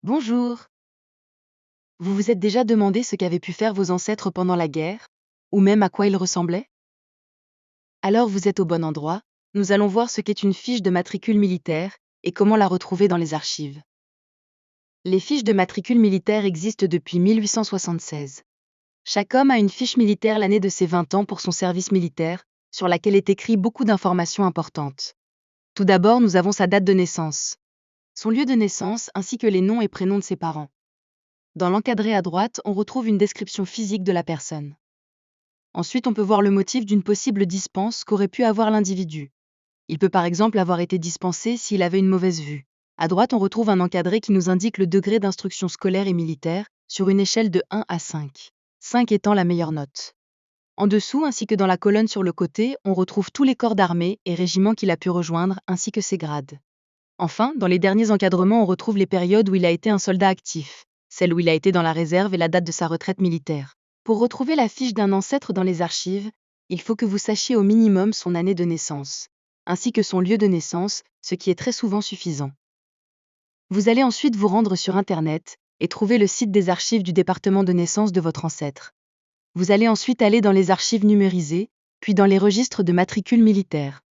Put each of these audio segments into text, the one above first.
Bonjour. Vous vous êtes déjà demandé ce qu'avaient pu faire vos ancêtres pendant la guerre? Ou même à quoi ils ressemblaient? Alors vous êtes au bon endroit, nous allons voir ce qu'est une fiche de matricule militaire et comment la retrouver dans les archives. Les fiches de matricule militaire existent depuis 1876. Chaque homme a une fiche militaire l'année de ses 20 ans pour son service militaire, sur laquelle est écrit beaucoup d'informations importantes. Tout d'abord, nous avons sa date de naissance, son lieu de naissance ainsi que les noms et prénoms de ses parents. Dans l'encadré à droite, on retrouve une description physique de la personne. Ensuite, on peut voir le motif d'une possible dispense qu'aurait pu avoir l'individu. Il peut par exemple avoir été dispensé s'il avait une mauvaise vue. À droite, on retrouve un encadré qui nous indique le degré d'instruction scolaire et militaire sur une échelle de 1 à 5, 5 étant la meilleure note. En dessous, ainsi que dans la colonne sur le côté, on retrouve tous les corps d'armée et régiments qu'il a pu rejoindre, ainsi que ses grades. Enfin, dans les derniers encadrements, on retrouve les périodes où il a été un soldat actif, celle où il a été dans la réserve et la date de sa retraite militaire. Pour retrouver la fiche d'un ancêtre dans les archives, il faut que vous sachiez au minimum son année de naissance, ainsi que son lieu de naissance, ce qui est très souvent suffisant. Vous allez ensuite vous rendre sur Internet et trouver le site des archives du département de naissance de votre ancêtre. Vous allez ensuite aller dans les archives numérisées, puis dans les registres de matricule militaire.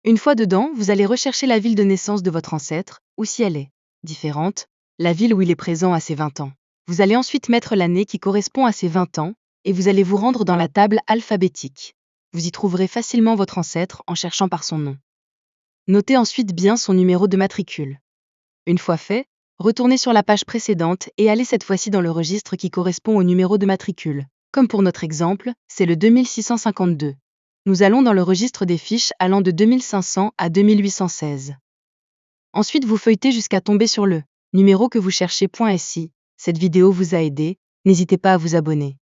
Une fois dedans, vous allez rechercher la ville de naissance de votre ancêtre, ou si elle est différente, la ville où il est présent à ses 20 ans. Vous allez ensuite mettre l'année qui correspond à ses 20 ans, et vous allez vous rendre dans la table alphabétique. Vous y trouverez facilement votre ancêtre en cherchant par son nom. Notez ensuite bien son numéro de matricule. Une fois fait, retournez sur la page précédente et allez cette fois-ci dans le registre qui correspond au numéro de matricule. Comme pour notre exemple, c'est le 2652. Nous allons dans le registre des fiches allant de 2500 à 2816. Ensuite, vous feuilletez jusqu'à tomber sur le numéro que vous cherchez. .si. Cette vidéo vous a aidé, n'hésitez pas à vous abonner.